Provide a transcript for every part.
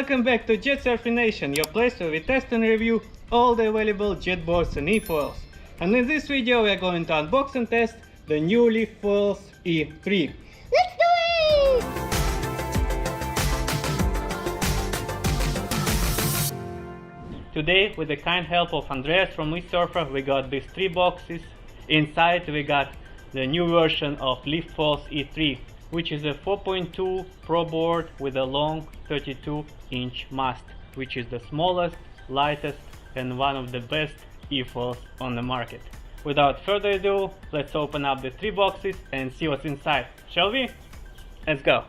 Welcome back to Jet Surfing Nation, your place where we test and review all the available jet boards and efoils. And in this video we are going to unbox and test the new Liftfoils E3. Let's do it! Today, with the kind help of Andreas from WeSurfer, we got these 3 boxes. Inside we got the new version of Liftfoils E3, which is a 4.2 Pro board with a long 32-inch mast, which is the smallest, lightest and one of the best efoils on the market. Without further ado, let's open up the 3 boxes and see what's inside, shall we? Let's go!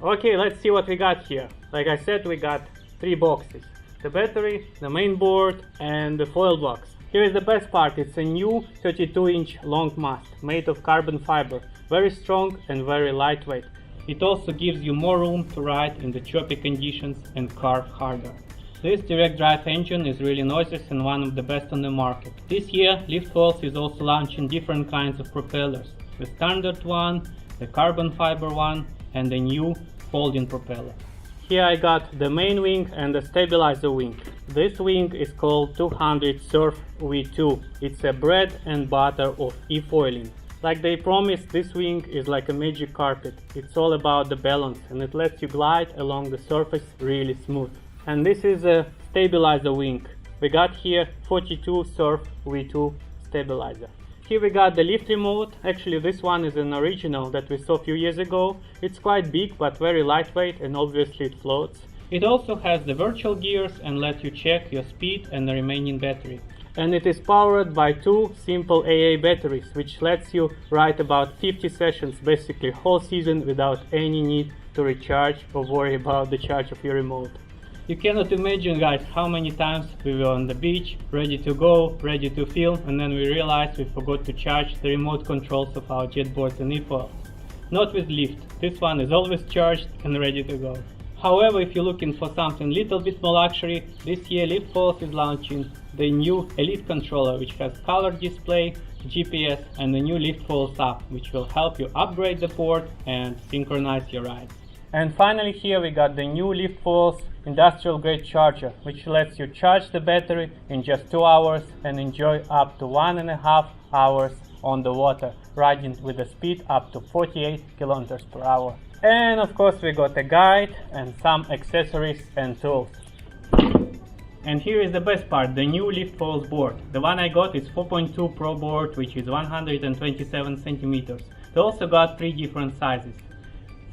Okay, let's see what we got here. Like I said, we got 3 boxes. The battery, the main board and the foil box. Here is the best part, it's a new 32-inch long mast made of carbon fiber. Very strong and very lightweight. It also gives you more room to ride in the choppy conditions and carve harder. This direct drive engine is really noisy and one of the best on the market. This year, Liftfoils is also launching different kinds of propellers. The standard one, the carbon fiber one and the new folding propeller. Here I got the main wing and the stabilizer wing. This wing is called 200 Surf V2. It's a bread and butter of efoiling. Like they promised, this wing is like a magic carpet. It's all about the balance and it lets you glide along the surface really smooth. And this is a stabilizer wing. We got here 42 Surf V2 stabilizer. Here we got the Lift remote. Actually this one is an original that we saw a few years ago. It's quite big but very lightweight and obviously it floats. It also has the virtual gears and lets you check your speed and the remaining battery. And it is powered by 2 simple AA batteries, which lets you ride about 50 sessions, basically whole season, without any need to recharge or worry about the charge of your remote. You cannot imagine, guys, how many times we were on the beach, ready to go, ready to film, and then we realized we forgot to charge the remote controls of our jet boards and efoils. Not with Lift, this one is always charged and ready to go. However, if you're looking for something little bit more luxury, this year Liftfoils is launching the new Elite controller, which has color display, GPS and the new Liftfoils app, which will help you upgrade the board and synchronize your rides. And finally here we got the new Liftfoils industrial grade charger, which lets you charge the battery in just 2 hours and enjoy up to 1.5 hours on the water, riding with a speed up to 48 km per hour. And of course we got a guide and some accessories and tools. And here is the best part, the new Liftfoils board. The one I got is 4.2 Pro board, which is 127 centimeters. They also got 3 different sizes.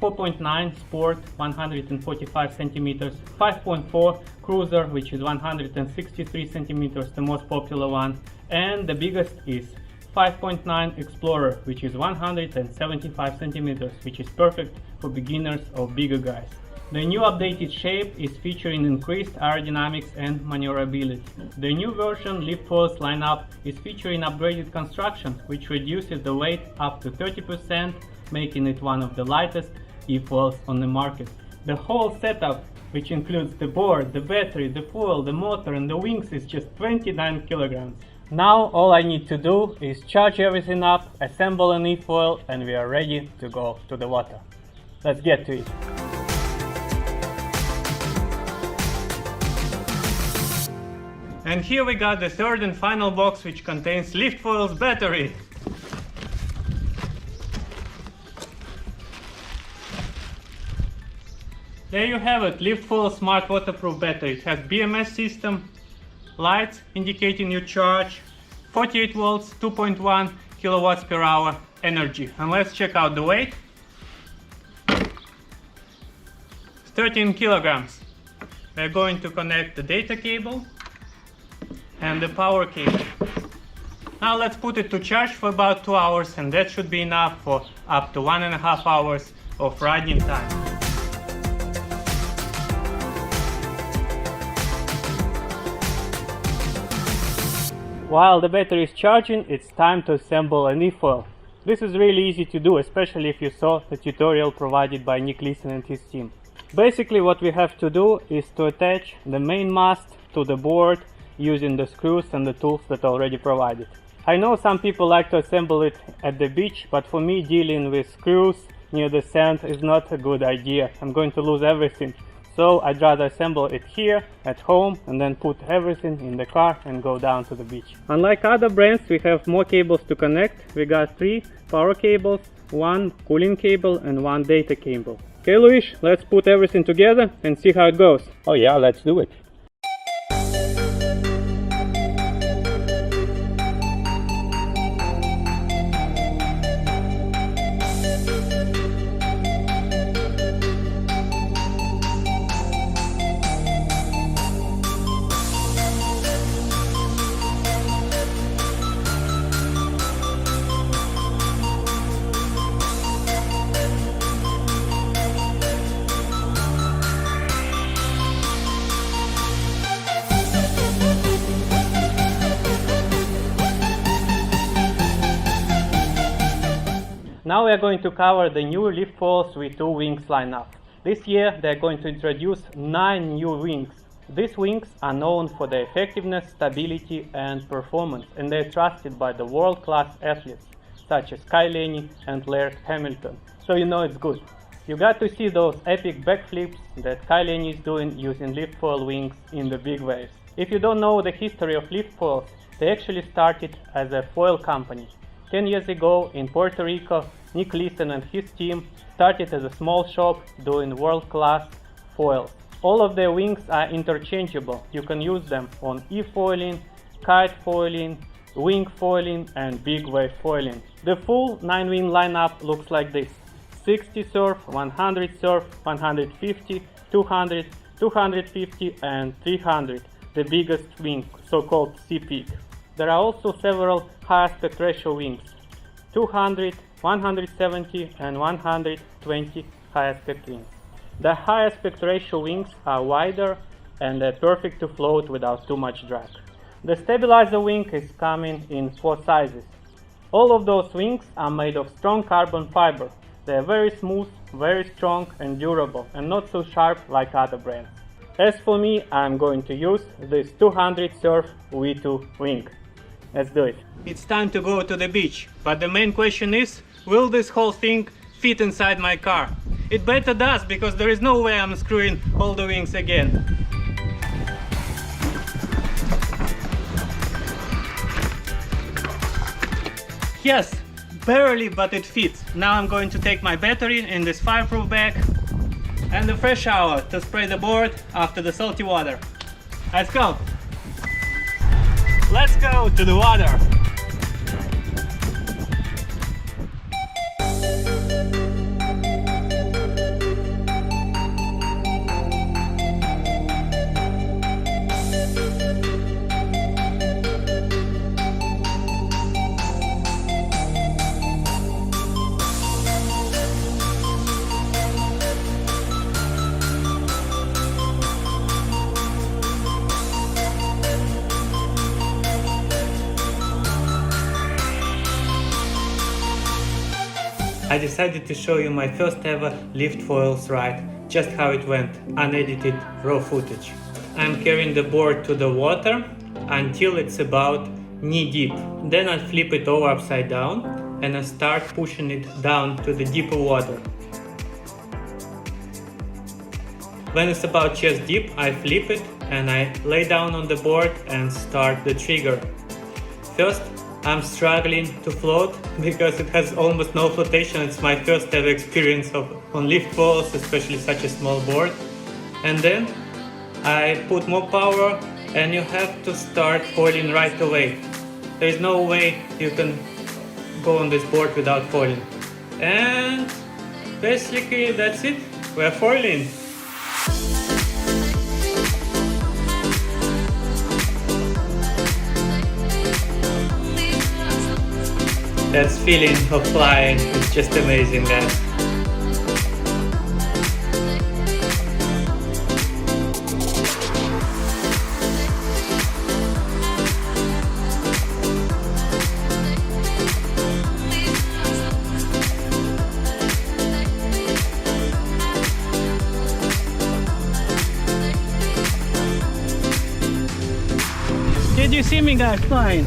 4.9 Sport, 145 centimeters, 5.4 Cruiser, which is 163 centimeters, the most popular one, and the biggest is 5.9 Explorer, which is 175 centimeters, which is perfect for beginners or bigger guys. The new updated shape is featuring increased aerodynamics and maneuverability. The new version Liftfoils lineup is featuring upgraded construction, which reduces the weight up to 30%, making it one of the lightest efoils on the market. The whole setup, which includes the board, the battery, the foil, the motor and the wings, is just 29 kilograms. Now all I need to do is charge everything up, assemble an efoil and we are ready to go to the water. Let's get to it. And here we got the 3rd and final box, which contains Liftfoils battery. There you have it, Liftfoils Smart Waterproof Battery. It has BMS system, lights indicating your charge, 48 volts, 2.1 kilowatts per hour energy. And let's check out the weight. 13 kilograms. We're going to connect the data cable and the power cable. Now let's put it to charge for about 2 hours, and that should be enough for up to 1.5 hours of riding time. While the battery is charging, it's time to assemble an efoil. This is really easy to do, especially if you saw the tutorial provided by Nick Leeson and his team. Basically what we have to do is to attach the main mast to the board using the screws and the tools that are already provided. I know some people like to assemble it at the beach, but for me dealing with screws near the sand is not a good idea. I'm going to lose everything. So I'd rather assemble it here at home and then put everything in the car and go down to the beach. Unlike other brands, we have more cables to connect. We got 3 power cables, 1 cooling cable and 1 data cable. Okay Luis, let's put everything together and see how it goes. Oh yeah, let's do it. Now we are going to cover the new Liftfoils V2 wings lineup. This year they are going to introduce 9 new wings. These wings are known for their effectiveness, stability and performance, and they are trusted by the world-class athletes such as Kyle Laney and Laird Hamilton. So you know it's good. You got to see those epic backflips that Kyle Laney is doing using Liftfoil wings in the big waves. If you don't know the history of Liftfoils, they actually started as a foil company. 10 years ago in Puerto Rico, Nick Leeson and his team started as a small shop doing world-class foils. All of their wings are interchangeable. You can use them on efoiling, kite foiling, wing foiling and big wave foiling. The full 9-wing lineup looks like this: 60 surf, 100 surf, 150, 200, 250 and 300, the biggest wing, so-called C-peak. There are also several high aspect ratio wings: 200, 170 and 120 high aspect wings. The high aspect ratio wings are wider and they're perfect to float without too much drag. The stabilizer wing is coming in 4 sizes. All of those wings are made of strong carbon fiber. They are very smooth, very strong and durable, and not so sharp like other brands. As for me, I'm going to use this 200 Surf V2 wing. Let's do it. It's time to go to the beach, but the main question is, will this whole thing fit inside my car? It better does, because there is no way I'm screwing all the wings again. Yes, barely, but it fits. Now I'm going to take my battery in this fireproof bag and the fresh shower to spray the board after the salty water. Let's go! Let's go to the water! I decided to show you my first ever Liftfoils ride, just how it went, unedited raw footage. I'm carrying the board to the water until it's about knee deep. Then I flip it over upside down and I start pushing it down to the deeper water. When it's about chest deep, I flip it and I lay down on the board and start the trigger. First, I'm struggling to float because it has almost no flotation. It's my first ever experience on Liftfoils, especially such a small board. And then I put more power and you have to start foiling right away. There is no way you can go on this board without foiling. And basically that's it. We're foiling. That feeling of flying is just amazing, guys. you see me guys flying?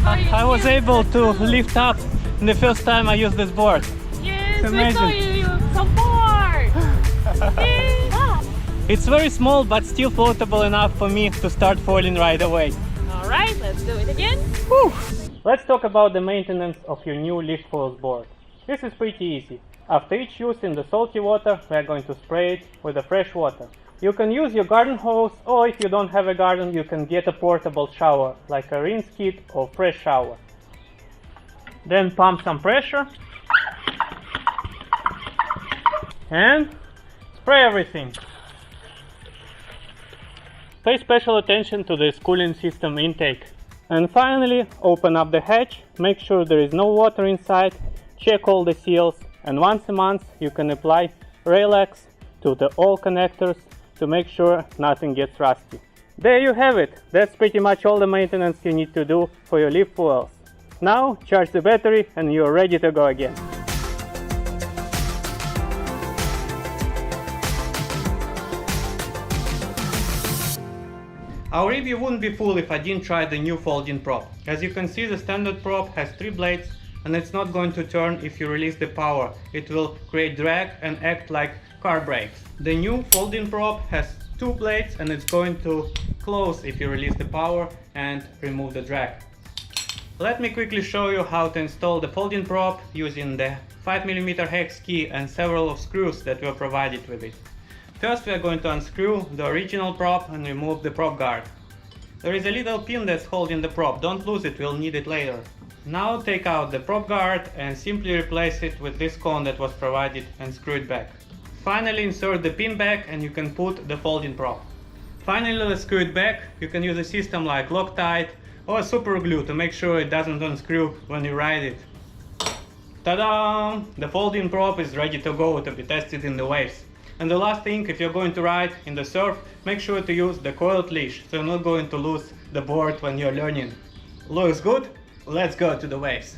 I was able to lift up in the first time I used this board. Yes, It's we saw amazing. you support. Yes. It's very small but still floatable enough for me to start foiling right away. All right, let's do it again. Whew. Let's talk about the maintenance of your new Liftfoils board. This is pretty easy. After each use in the salty water, we are going to spray it with the fresh water. You can use your garden hose, or if you don't have a garden, you can get a portable shower, like a rinse kit or fresh shower. Then pump some pressure and spray everything. Pay special attention to this cooling system intake. And finally, open up the hatch, make sure there is no water inside, check all the seals, and once a month you can apply Relax to all connectors to make sure nothing gets rusty. There you have it. That's pretty much all the maintenance you need to do for your Liftfoils. Now charge the battery and you're ready to go again. Our review wouldn't be full if I didn't try the new folding prop. As you can see, the standard prop has 3 blades and it's not going to turn if you release the power. It will create drag and act like car brakes. The new folding prop has 2 blades and it's going to close if you release the power and remove the drag. Let me quickly show you how to install the folding prop using the 5mm hex key and several of screws that were provided with it. First we are going to unscrew the original prop and remove the prop guard. There is a little pin that's holding the prop, don't lose it, we'll need it later. Now take out the prop guard and simply replace it with this cone that was provided and screw it back. Finally insert the pin back and you can put the folding prop. Finally let's screw it back. You can use a system like Loctite or super glue to make sure it doesn't unscrew when you ride it. Ta-da! The folding prop is ready to go to be tested in the waves. And the last thing, if you're going to ride in the surf, make sure to use the coiled leash, so you're not going to lose the board when you're learning. Looks good? Let's go to the waves.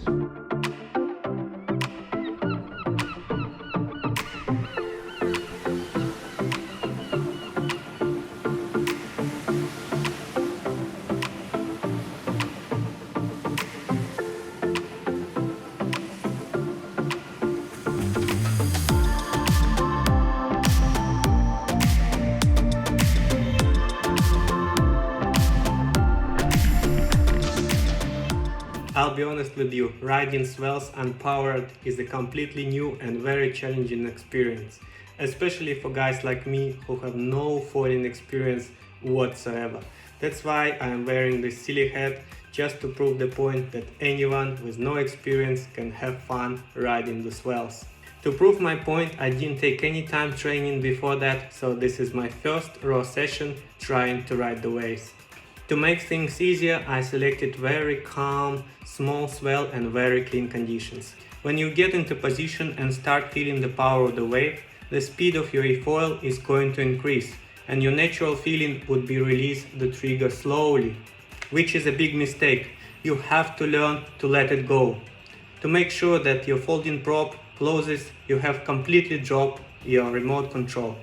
I'll be honest with you, riding swells unpowered is a completely new and very challenging experience, especially for guys like me who have no foiling experience whatsoever. That's why I am wearing this silly hat, just to prove the point that anyone with no experience can have fun riding the swells. To prove my point, I didn't take any time training before that, so this is my first raw session trying to ride the waves. To make things easier, I selected very calm, small swell and very clean conditions. When you get into position and start feeling the power of the wave, the speed of your efoil is going to increase, and your natural feeling would be release the trigger slowly, which is a big mistake. You have to learn to let it go. To make sure that your folding prop closes, you have completely dropped your remote control.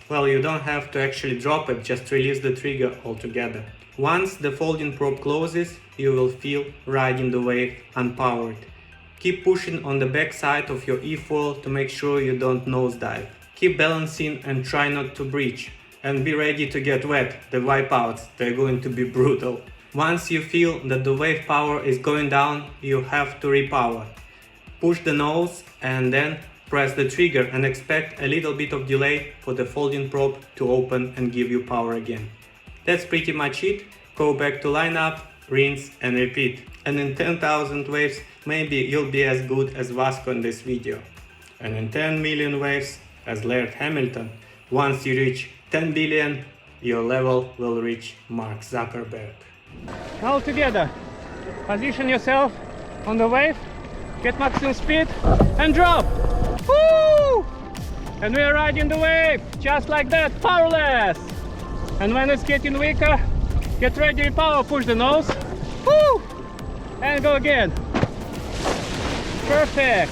Well, you don't have to actually drop it, just release the trigger altogether. Once the folding prop closes, you will feel riding the wave unpowered. Keep pushing on the back side of your efoil to make sure you don't nosedive. Keep balancing and try not to breach. And be ready to get wet, the wipeouts, they're going to be brutal. Once you feel that the wave power is going down, you have to repower. Push the nose and then press the trigger and expect a little bit of delay for the folding prop to open and give you power again. That's pretty much it. Go back to lineup, rinse and repeat. And in 10,000 waves, maybe you'll be as good as Vasco in this video. And in 10 million waves, as Laird Hamilton. Once you reach 10 billion, your level will reach Mark Zuckerberg. All together. Position yourself on the wave, get maximum speed and drop. Woo! And we are riding the wave, just like that, powerless. And when it's getting weaker, get ready to power, push the nose. Woo! And go again. Perfect.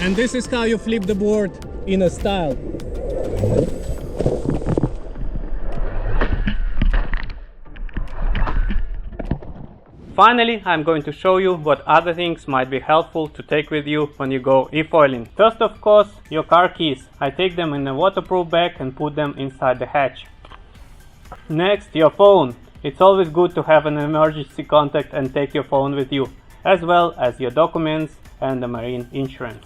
And this is how you flip the board in a style. Finally, I'm going to show you what other things might be helpful to take with you when you go efoiling. First, of course, your car keys. I take them in a waterproof bag and put them inside the hatch. Next, your phone. It's always good to have an emergency contact and take your phone with you, as well as your documents and the marine insurance.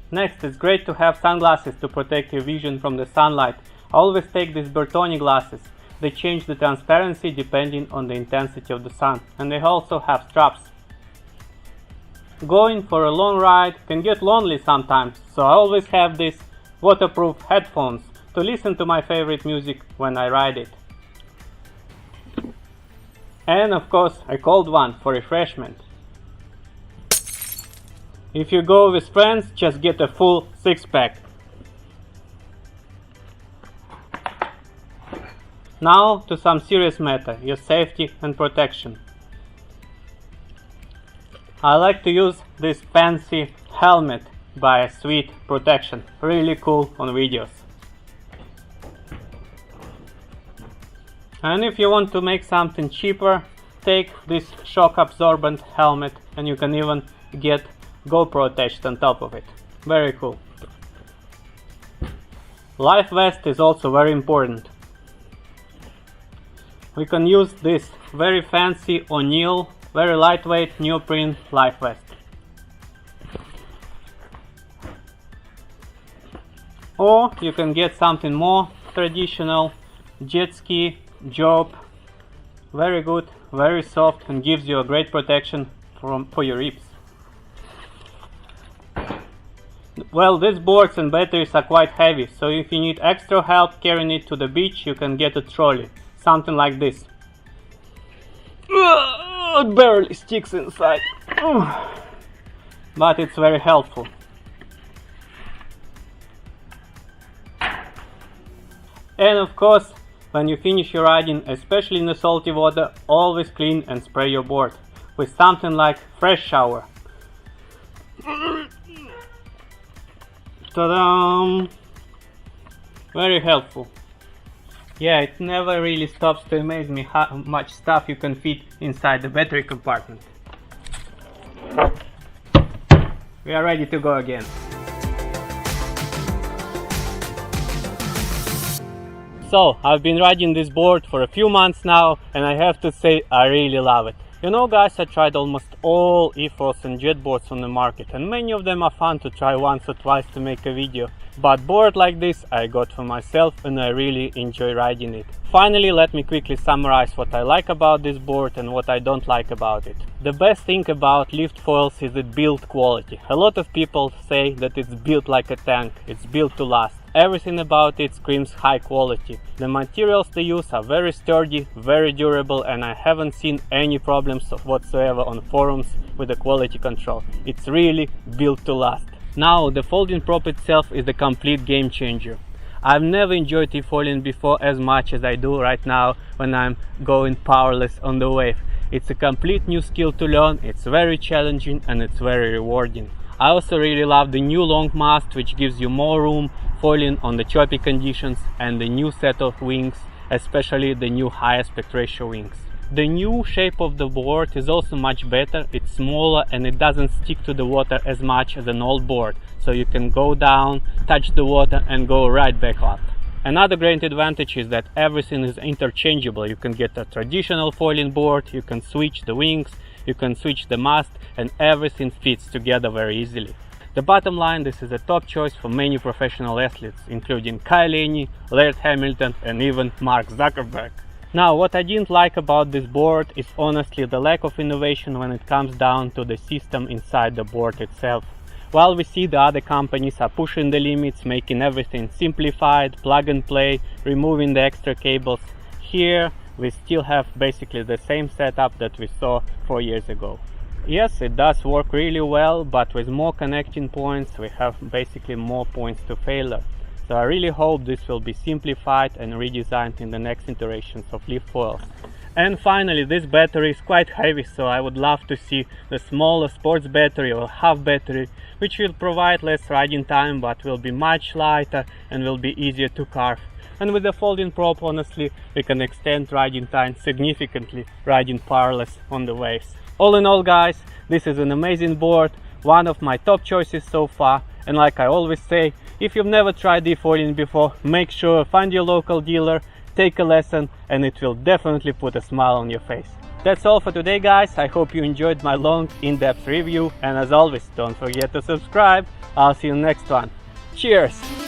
Next, it's great to have sunglasses to protect your vision from the sunlight. I always take these Bertoni glasses. They change the transparency depending on the intensity of the sun, and they also have straps. Going for a long ride can get lonely sometimes, so I always have these waterproof headphones to listen to my favorite music when I ride it. And of course a cold one for refreshment. If you go with friends, just get a full 6-pack. Now to some serious matter, your safety and protection. I like to use this fancy helmet by Sweet Protection, really cool on videos. And if you want to make something cheaper, take this shock absorbent helmet and you can even get GoPro attached on top of it. Very cool. Life vest is also very important. We can use this very fancy O'Neill, very lightweight neoprene life vest. Or you can get something more traditional, jet ski job. Very good, very soft, and gives you a great protection for your ribs. Well, these boards and batteries are quite heavy, so if you need extra help carrying it to the beach, you can get a trolley. Something like this. It barely sticks inside, but it's very helpful. And of course, when you finish your riding, especially in the salty water, always clean and spray your board with something like fresh shower. Ta-da! Very helpful. Yeah, it never really stops to amaze me how much stuff you can fit inside the battery compartment. We are ready to go again. So, I've been riding this board for a few months now, and I have to say I really love it. You know guys, I tried almost all efoils and jet boards on the market, and many of them are fun to try once or twice to make a video. But board like this I got for myself and I really enjoy riding it. Finally, let me quickly summarize what I like about this board and what I don't like about it. The best thing about Liftfoils is its build quality. A lot of people say that it's built like a tank, it's built to last. Everything about it screams high quality. The materials they use are very sturdy, very durable, and I haven't seen any problems whatsoever on forums with the quality control. It's really built to last. Now, the folding prop itself is a complete game changer. I've never enjoyed efoiling before as much as I do right now when I'm going powerless on the wave. It's a complete new skill to learn, it's very challenging and it's very rewarding. I also really love the new long mast, which gives you more room foiling on the choppy conditions, and the new set of wings, especially the new high aspect ratio wings. The new shape of the board is also much better, it's smaller and it doesn't stick to the water as much as an old board, so you can go down, touch the water and go right back up. Another great advantage is that everything is interchangeable. You can get a traditional foiling board, you can switch the wings, you can switch the mast, and everything fits together very easily. The bottom line, this is a top choice for many professional athletes, including Kyle Laney, Laird Hamilton and even Mark Zuckerberg. Now, what I didn't like about this board is honestly the lack of innovation when it comes down to the system inside the board itself. While we see the other companies are pushing the limits, making everything simplified, plug and play, removing the extra cables, here we still have basically the same setup that we saw 4 years ago. Yes, it does work really well, but with more connecting points we have basically more points to failure. So I really hope this will be simplified and redesigned in the next iterations of Liftfoils. And finally, this battery is quite heavy, so I would love to see the smaller sports battery or half battery, which will provide less riding time but will be much lighter and will be easier to carve. and with the folding prop, honestly, we can extend riding time significantly, riding powerless on the waves. All in all, guys, this is an amazing board, one of my top choices so far, and like I always say, if you've never tried efoiling before, make sure find your local dealer, take a lesson, and it will definitely put a smile on your face. That's all for today, guys. I hope you enjoyed my long, in-depth review, and as always, don't forget to subscribe. I'll see you next one. Cheers!